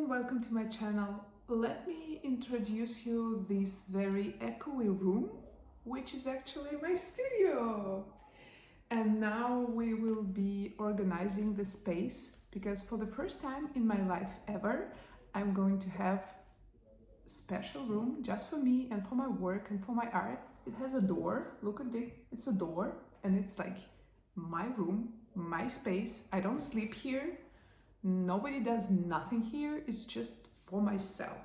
everyone, welcome to my channel. Let me introduce you this very echoey room, which is actually my studio. And now we will be organizing the space because for the first time in my life ever, I'm going to have a special room just for me and for my work and for my art. It has a door, look at it, it's a door and it's like my room, my space. I don't sleep here. Nobody does nothing here, it's just for myself.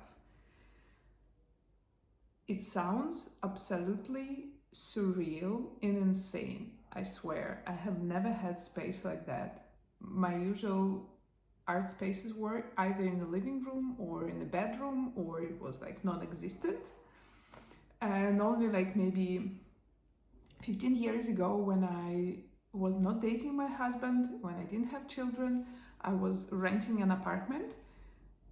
It sounds absolutely surreal and insane, I swear. I have never had space like that. My usual art spaces were either in the living room or in the bedroom, or it was like non-existent. And only like maybe 15 years ago, when I was not dating my husband, when I didn't have children, I was renting an apartment,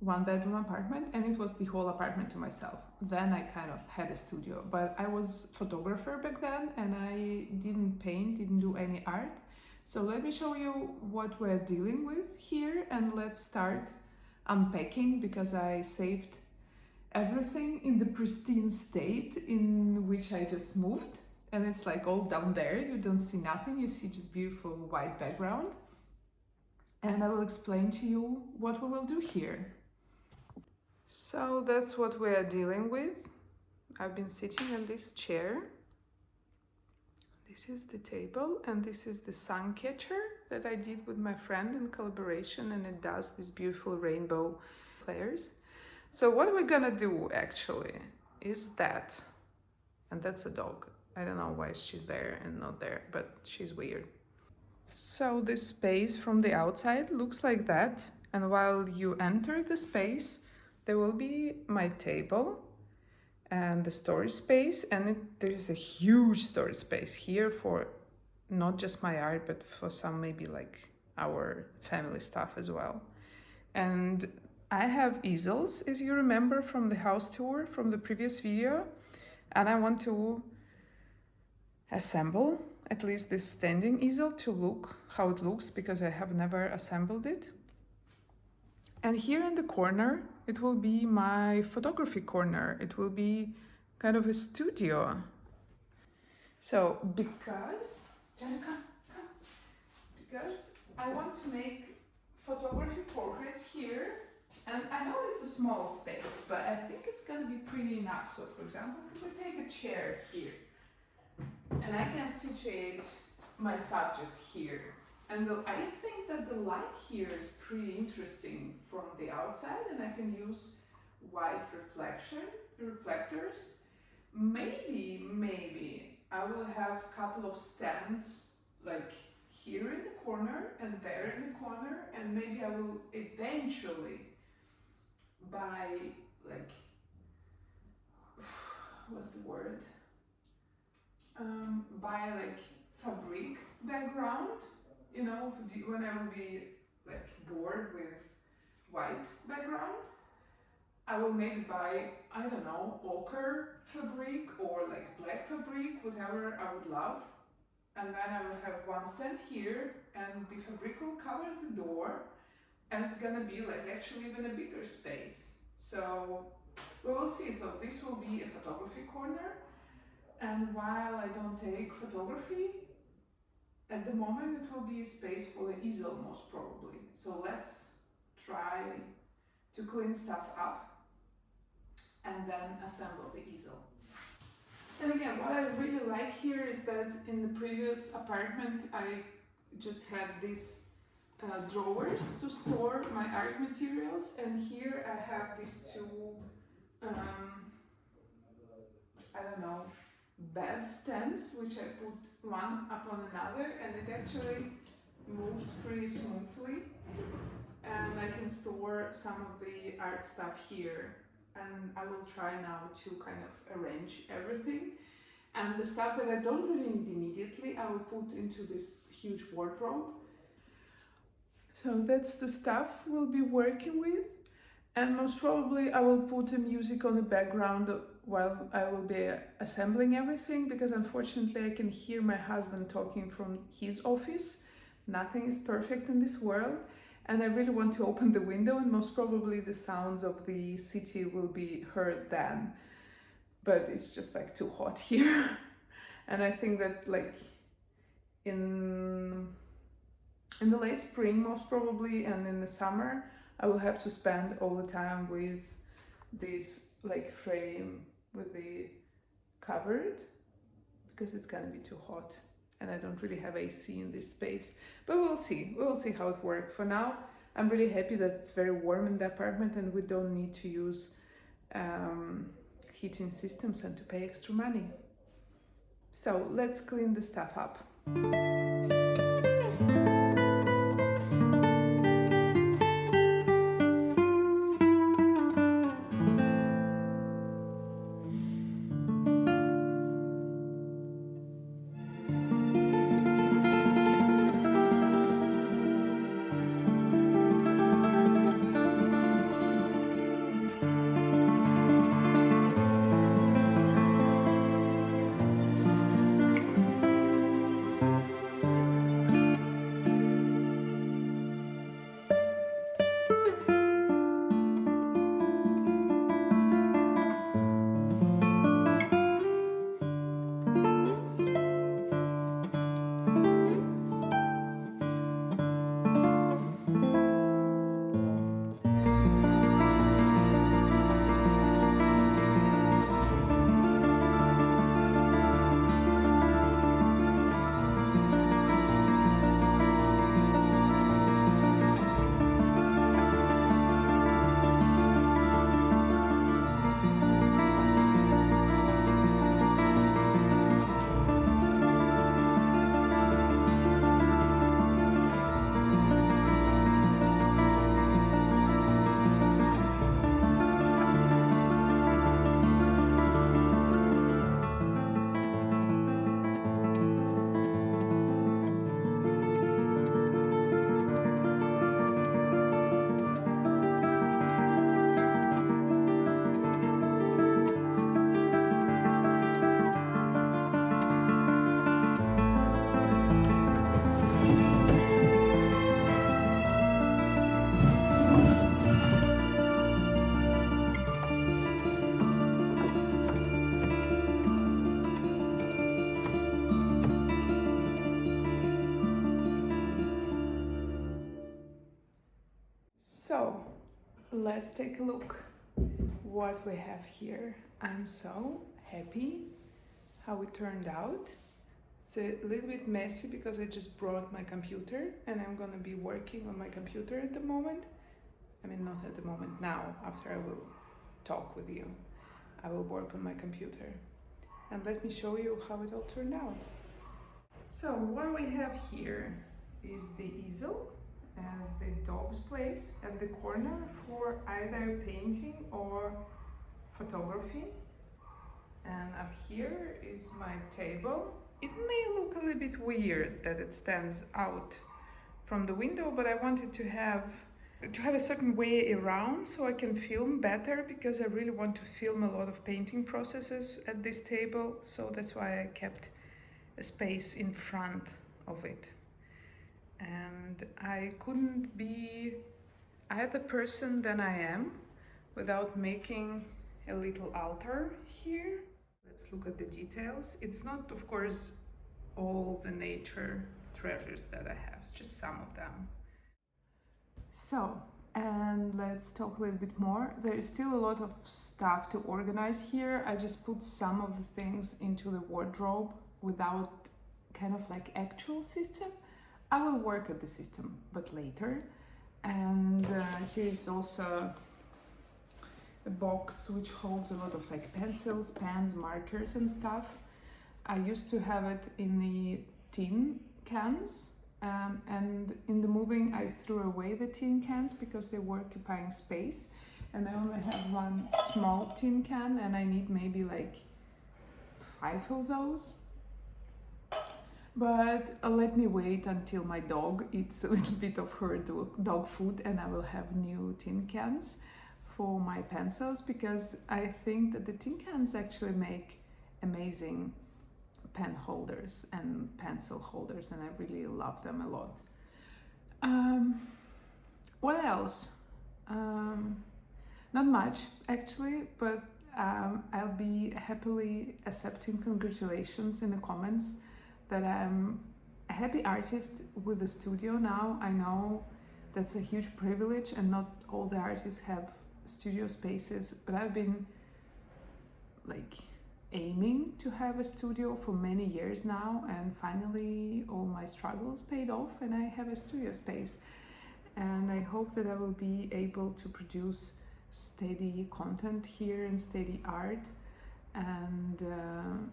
one-bedroom apartment, and it was the whole apartment to myself. Then I kind of had a studio, but I was a photographer back then and I didn't paint, didn't do any art. So let me show you what we're dealing with here and let's start unpacking, because I saved everything in the pristine state in which I just moved. And it's like all down there, you don't see nothing, you see just beautiful white background. And I will explain to you what we will do here. So that's what we are dealing with. I've been sitting in this chair. This is the table and this is the sun catcher that I did with my friend in collaboration, and it does these beautiful rainbow flares. So what we're gonna do actually is that, and that's a dog. I don't know why she's there and not there, but she's weird. So this space from the outside looks like that, and while you enter the space there will be my table and the storage space, and there is a huge storage space here for not just my art but for some maybe like our family stuff as well. And I have easels, as you remember from the house tour from the previous video, and I want to assemble at least this standing easel to look how it looks, because I have never assembled it. And here in the corner, it will be my photography corner. It will be kind of a studio. So because I want to make photography portraits here, and I know it's a small space, but I think it's gonna be pretty enough. So for example, if we take a chair here, and I can situate my subject here. And I think that the light here is pretty interesting from the outside, and I can use white reflectors. Maybe I will have a couple of stands like here in the corner and there in the corner, and maybe I will eventually buy like, what's the word? Buy like fabric background, you know, when I will be like bored with white background, I will maybe buy, I don't know, ochre fabric or like black fabric, whatever I would love. And then I will have one stand here and the fabric will cover the door, and it's gonna be like actually even a bigger space. So we will see. So this will be a photography corner. And while I don't take photography, at the moment it will be a space for the easel most probably. So let's try to clean stuff up and then assemble the easel. And again, what I really like here is that in the previous apartment I just had these drawers to store my art materials, and here I have these two, I don't know, bed stands, which I put one upon another, and it actually moves pretty smoothly, and I can store some of the art stuff here. And I will try now to kind of arrange everything, and the stuff that I don't really need immediately I will put into this huge wardrobe. So that's the stuff we'll be working with, and most probably I will put the music on the background while I will be assembling everything, because unfortunately I can hear my husband talking from his office. Nothing is perfect in this world, and I really want to open the window, and most probably the sounds of the city will be heard then, but it's just like too hot here. And I think that like in the late spring most probably, and in the summer, I will have to spend all the time with this like frame with the cupboard, because it's gonna be too hot and I don't really have AC in this space. But we'll see how it works. For now, I'm really happy that it's very warm in the apartment and we don't need to use heating systems and to pay extra money. So let's clean the stuff up. So let's take a look what we have here. I'm so happy how it turned out. It's a little bit messy because I just brought my computer and I'm gonna be working on my computer at the moment. I mean, not at the moment, now, after I will talk with you. I will work on my computer. And let me show you how it all turned out. So what we have here is the easel as the dog's place at the corner for either painting or photography. And up here is my table. It may look a little bit weird that it stands out from the window, but I wanted to have a certain way around so I can film better, because I really want to film a lot of painting processes at this table. So that's why I kept a space in front of it. And I couldn't be either person than I am without making a little altar here. Let's look at the details. It's not, of course, all the nature treasures that I have, it's just some of them. So, and let's talk a little bit more. There is still a lot of stuff to organize here. I just put some of the things into the wardrobe without kind of like actual system. I will work at the system, but later. And here is also a box which holds a lot of like pencils, pens, markers and stuff. I used to have it in the tin cans, and in the moving I threw away the tin cans because they were occupying space, and I only have one small tin can and I need maybe like 5 of those. But let me wait until my dog eats a little bit of her dog food and I will have new tin cans for my pencils, because I think that the tin cans actually make amazing pen holders and pencil holders, and I really love them a lot. What else? Not much actually, but I'll be happily accepting congratulations in the comments that I'm a happy artist with a studio now. I know that's a huge privilege and not all the artists have studio spaces, but I've been like aiming to have a studio for many years now, and finally all my struggles paid off and I have a studio space. And I hope that I will be able to produce steady content here and steady art, and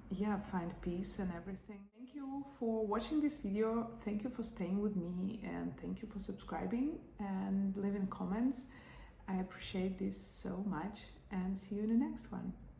yeah, find peace and everything. Thank you for watching this video, thank you for staying with me, and thank you for subscribing and leaving comments. I appreciate this so much, and see you in the next one.